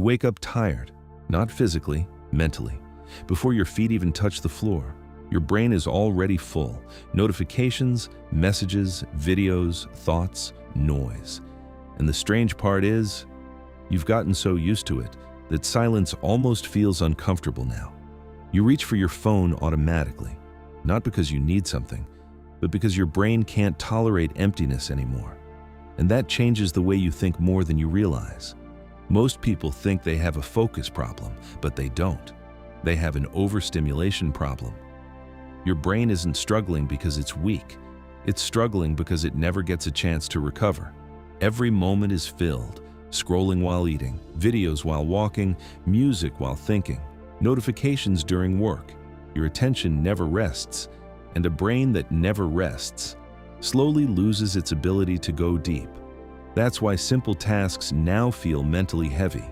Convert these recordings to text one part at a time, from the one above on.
You wake up tired, not physically, mentally. Before your feet even touch the floor, your brain is already full. Notifications, messages, videos, thoughts, noise. And the strange part is, you've gotten so used to it that silence almost feels uncomfortable now. You reach for your phone automatically, not because you need something, but because your brain can't tolerate emptiness anymore. And that changes the way you think more than you realize. Most people think they have a focus problem, but they don't. They have an overstimulation problem. Your brain isn't struggling because it's weak. It's struggling because it never gets a chance to recover. Every moment is filled, scrolling while eating, videos while walking, music while thinking, notifications during work. Your attention never rests, and a brain that never rests slowly loses its ability to go deep. That's why simple tasks now feel mentally heavy.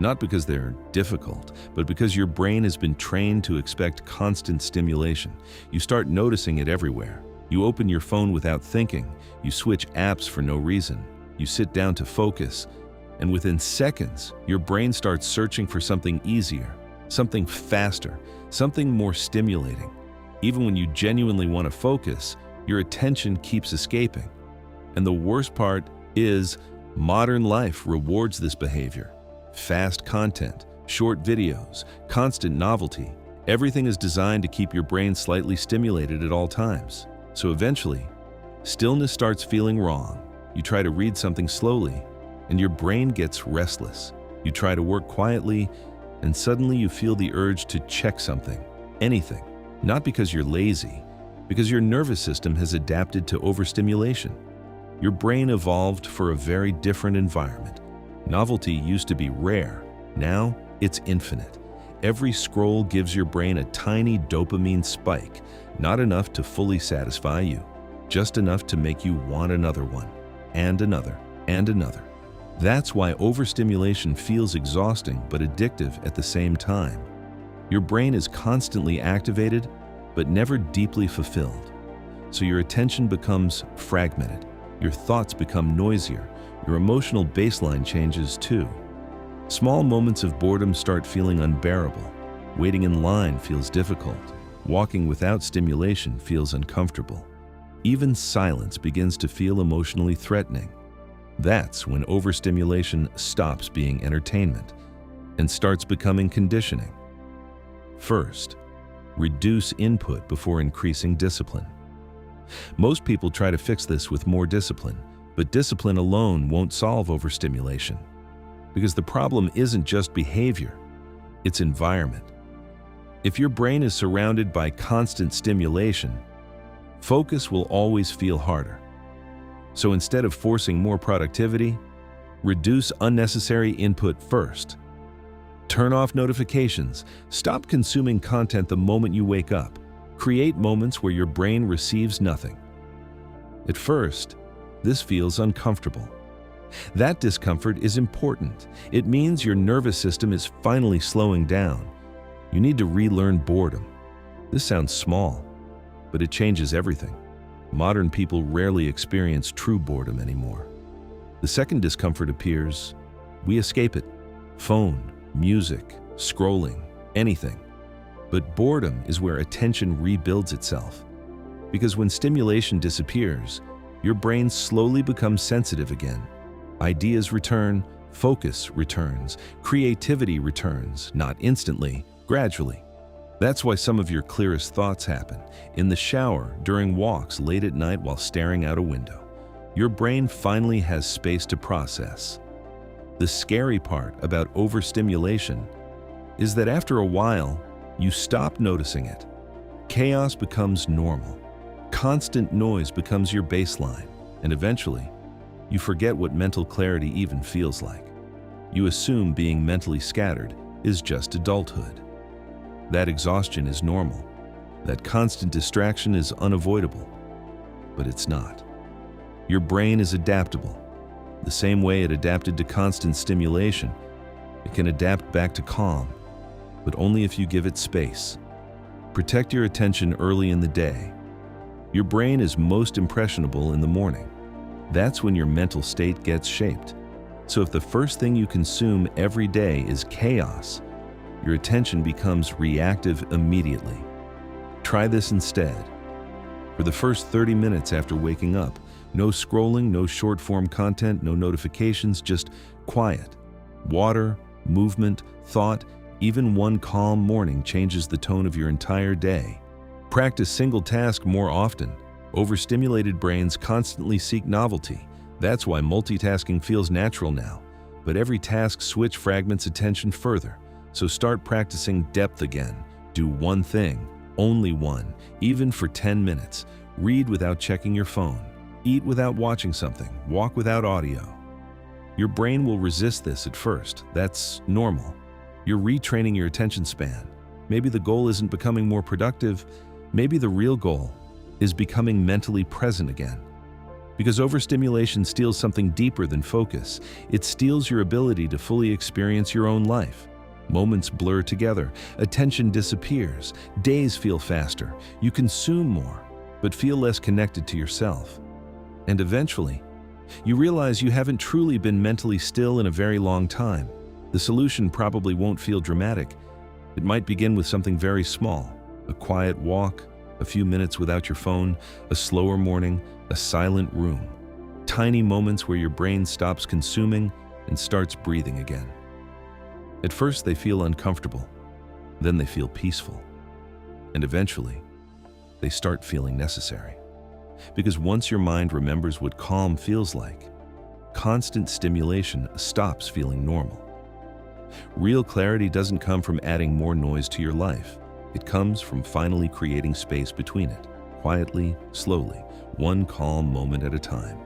Not because they're difficult, but because your brain has been trained to expect constant stimulation. You start noticing it everywhere. You open your phone without thinking. You switch apps for no reason. You sit down to focus, and within seconds, your brain starts searching for something easier, something faster, something more stimulating. Even when you genuinely want to focus, your attention keeps escaping. And the worst part is, modern life rewards this behavior. Fast content, short videos, constant novelty. Everything is designed to keep your brain slightly stimulated at all times. So eventually, stillness starts feeling wrong. You try to read something slowly, and your brain gets restless. You try to work quietly, and suddenly you feel the urge to check something, anything. Not because you're lazy, because your nervous system has adapted to overstimulation. Your brain evolved for a very different environment. Novelty used to be rare. Now, it's infinite. Every scroll gives your brain a tiny dopamine spike, not enough to fully satisfy you, just enough to make you want another one, and another, and another. That's why overstimulation feels exhausting but addictive at the same time. Your brain is constantly activated, but never deeply fulfilled. So your attention becomes fragmented. Your thoughts become noisier. Your emotional baseline changes too. Small moments of boredom start feeling unbearable. Waiting in line feels difficult. Walking without stimulation feels uncomfortable. Even silence begins to feel emotionally threatening. That's when overstimulation stops being entertainment and starts becoming conditioning. First, reduce input before increasing discipline. Most people try to fix this with more discipline, but discipline alone won't solve overstimulation. Because the problem isn't just behavior, it's environment. If your brain is surrounded by constant stimulation, focus will always feel harder. So instead of forcing more productivity, reduce unnecessary input first. Turn off notifications. Stop consuming content the moment you wake up. Create moments where your brain receives nothing. At first, this feels uncomfortable. That discomfort is important. It means your nervous system is finally slowing down. You need to relearn boredom. This sounds small, but it changes everything. Modern people rarely experience true boredom anymore. The second discomfort appears. We escape it. Phone, music, scrolling, anything. But boredom is where attention rebuilds itself. Because when stimulation disappears, your brain slowly becomes sensitive again. Ideas return, focus returns, creativity returns, not instantly, gradually. That's why some of your clearest thoughts happen in the shower, during walks, late at night while staring out a window. Your brain finally has space to process. The scary part about overstimulation is that after a while, you stop noticing it. Chaos becomes normal. Constant noise becomes your baseline, and eventually, you forget what mental clarity even feels like. You assume being mentally scattered is just adulthood. That exhaustion is normal. That constant distraction is unavoidable. But it's not. Your brain is adaptable. The same way it adapted to constant stimulation, it can adapt back to calm, but only if you give it space. Protect your attention early in the day. Your brain is most impressionable in the morning. That's when your mental state gets shaped. So if the first thing you consume every day is chaos, your attention becomes reactive immediately. Try this instead. For the first 30 minutes after waking up, no scrolling, no short-form content, no notifications, just quiet. Water, movement, thought, even one calm morning changes the tone of your entire day. Practice single task more often. Overstimulated brains constantly seek novelty. That's why multitasking feels natural now. But every task switch fragments attention further. So start practicing depth again. Do one thing, only one, even for 10 minutes. Read without checking your phone. Eat without watching something. Walk without audio. Your brain will resist this at first. That's normal. You're retraining your attention span. Maybe the goal isn't becoming more productive. Maybe the real goal is becoming mentally present again. Because overstimulation steals something deeper than focus. It steals your ability to fully experience your own life. Moments blur together, attention disappears, days feel faster, you consume more, but feel less connected to yourself. And eventually, you realize you haven't truly been mentally still in a very long time. The solution probably won't feel dramatic. It might begin with something very small, a quiet walk, a few minutes without your phone, a slower morning, a silent room. Tiny moments where your brain stops consuming and starts breathing again. At first, they feel uncomfortable. Then they feel peaceful. And eventually, they start feeling necessary. Because once your mind remembers what calm feels like, constant stimulation stops feeling normal. Real clarity doesn't come from adding more noise to your life. It comes from finally creating space between it, quietly, slowly, one calm moment at a time.